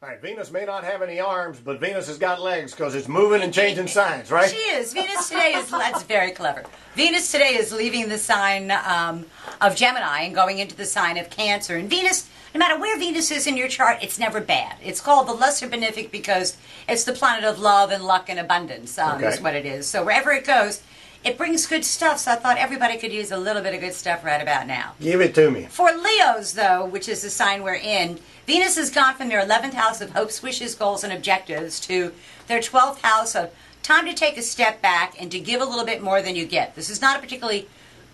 All right, Venus may not have any arms, but Venus has got legs because it's moving and changing signs, right? She is. Venus today is, that's very clever. Venus today is leaving the sign of Gemini and going into the sign of Cancer. And Venus, no matter where Venus is in your chart, it's never bad. It's called the Lesser Benefic because it's the planet of love and luck and abundance is what it is. So wherever it goes, it brings good stuff. So I thought everybody could use a little bit of good stuff right about now. Give it to me. For Leos, though, which is the sign we're in, Venus has gone from their 11th house of hopes, wishes, goals, and objectives to their 12th house of time to take a step back and to give a little bit more than you get. This is not a particularly,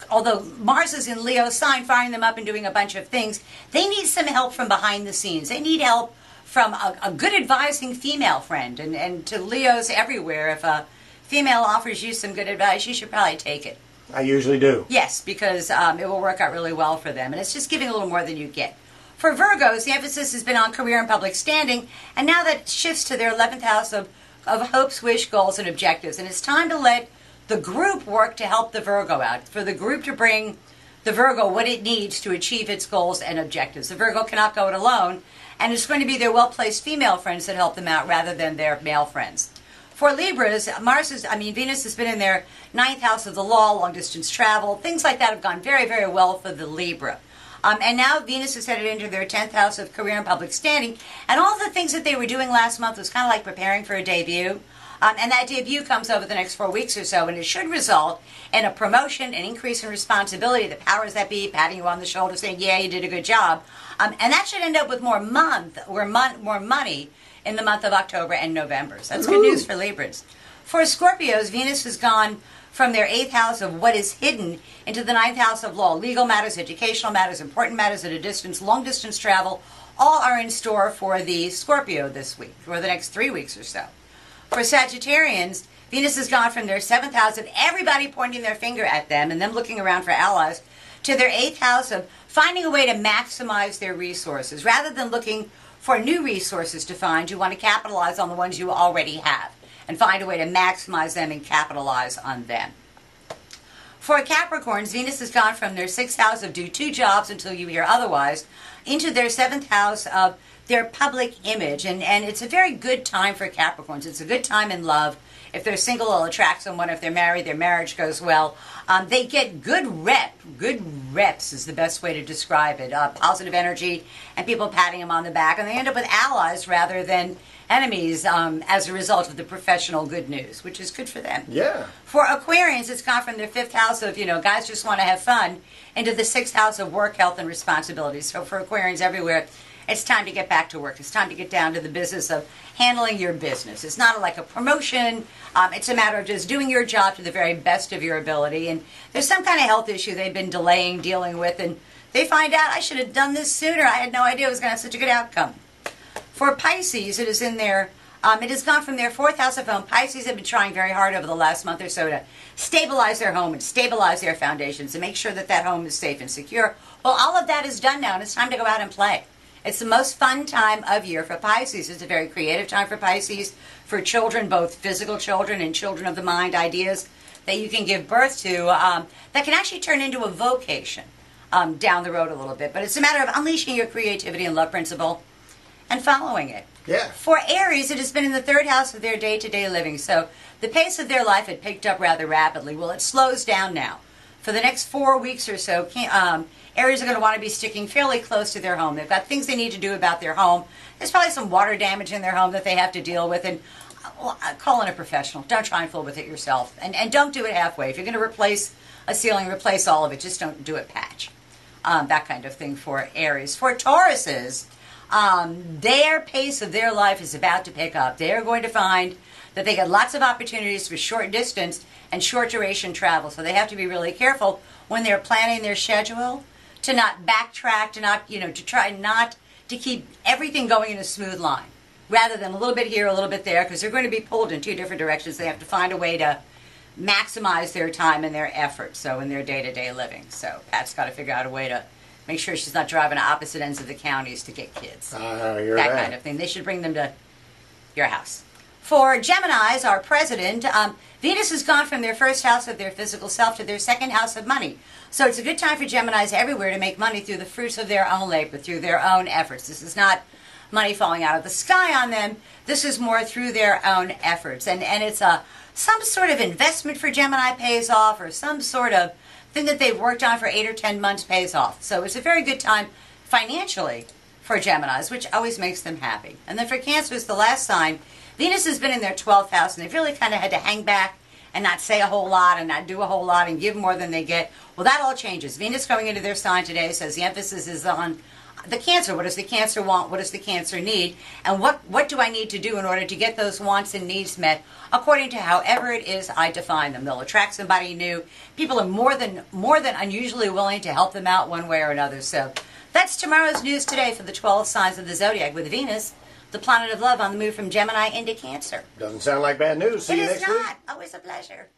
although Mars is in Leo's sign, firing them up and doing a bunch of things, they need some help from behind the scenes. They need help from a good advising female friend. And to Leos everywhere, if a female offers you some good advice, you should probably take it. I usually do. Yes, because it will work out really well for them. And it's just giving a little more than you get. For Virgos, the emphasis has been on career and public standing, and now that shifts to their 11th house of hopes, wish, goals, and objectives. And it's time to let the group work to help the Virgo out, for the group to bring the Virgo what it needs to achieve its goals and objectives. The Virgo cannot go it alone, and it's going to be their well-placed female friends that help them out rather than their male friends. For Libras, Venus has been in their 9th house of the law, long-distance travel, things like that have gone very, very well for the Libra. And now Venus is headed into their 10th house of career and public standing. And all the things that they were doing last month was kind of like preparing for a debut. And that debut comes over the next 4 weeks or so, and it should result in a promotion, an increase in responsibility, the powers that be patting you on the shoulder saying, yeah, you did a good job. And that should end up with more money in the month of October and November. So that's good news for Libras. For Scorpios, Venus has gone from their 8th house of what is hidden into the 9th house of law. Legal matters, educational matters, important matters at a distance, long-distance travel, all are in store for the Scorpio this week, for the next 3 weeks or so. For Sagittarians, Venus has gone from their 7th house of everybody pointing their finger at them and them looking around for allies to their 8th house of finding a way to maximize their resources. Rather than looking for new resources to find, you want to capitalize on the ones you already have and find a way to maximize them and capitalize on them. For Capricorns, Venus has gone from their 6th house of do 2 jobs until you hear otherwise into their 7th house of their public image. And it's a very good time for Capricorns. It's a good time in love. If they're single, they'll attract someone. If they're married, their marriage goes well. They get good reps is the best way to describe it. Positive energy and people patting them on the back. And they end up with allies rather than enemies as a result of the professional good news, which is good for them. Yeah. For Aquarians, it's gone from their 5th house of, guys just want to have fun into the 6th house of work, health, and responsibilities. So for Aquarians everywhere, it's time to get back to work. It's time to get down to the business of handling your business. It's not like a promotion. It's a matter of just doing your job to the very best of your ability. And there's some kind of health issue they've been dealing with, and they find out, I should have done this sooner. I had no idea it was going to have such a good outcome. For Pisces, it has gone from their 4th house of home. Pisces have been trying very hard over the last month or so to stabilize their home and stabilize their foundations and make sure that that home is safe and secure. Well, all of that is done now, and it's time to go out and play. It's the most fun time of year for Pisces. It's a very creative time for Pisces, for children, both physical children and children of the mind, ideas that you can give birth to that can actually turn into a vocation down the road a little bit. But it's a matter of unleashing your creativity and love principle and following it. Yeah. For Aries, it has been in the 3rd house of their day-to-day living. So the pace of their life had picked up rather rapidly. Well, it slows down now. For the next 4 weeks or so, Aries are going to want to be sticking fairly close to their home. They've got things they need to do about their home. There's probably some water damage in their home that they have to deal with. And call in a professional. Don't try and fool with it yourself. And don't do it halfway. If you're going to replace a ceiling, replace all of it. Just don't do it patch. That kind of thing for Aries. For Tauruses, their pace of their life is about to pick up. They're going to find that they get lots of opportunities for short distance and short duration travel. So they have to be really careful when they're planning their schedule to not backtrack, to not, to try not to keep everything going in a smooth line. Rather than a little bit here, a little bit there, because they're going to be pulled in 2 different directions. They have to find a way to maximize their time and their effort, so in their day-to-day living. So Pat's got to figure out a way to make sure she's not driving to opposite ends of the counties to get kids. That kind of thing. They should bring them to your house. For Geminis, our president, Venus has gone from their 1st house of their physical self to their 2nd house of money. So it's a good time for Geminis everywhere to make money through the fruits of their own labor, through their own efforts. This is not money falling out of the sky on them. This is more through their own efforts. And it's some sort of investment for Gemini pays off, or some sort of thing that they've worked on for 8 or 10 months pays off. So it's a very good time financially for Geminis, which always makes them happy. And then for Cancer is the last sign. Venus has been in their 12th house, and they've really kind of had to hang back and not say a whole lot and not do a whole lot and give more than they get. Well, that all changes. Venus going into their sign today says the emphasis is on the Cancer. What does the Cancer want? What does the Cancer need? And what do I need to do in order to get those wants and needs met according to however it is I define them? They'll attract somebody new. People are more than unusually willing to help them out one way or another. So that's tomorrow's news today for the 12 signs of the zodiac, with Venus, the planet of love, on the move from Gemini into Cancer. Doesn't sound like bad news. See you next week. It is not. Always a pleasure.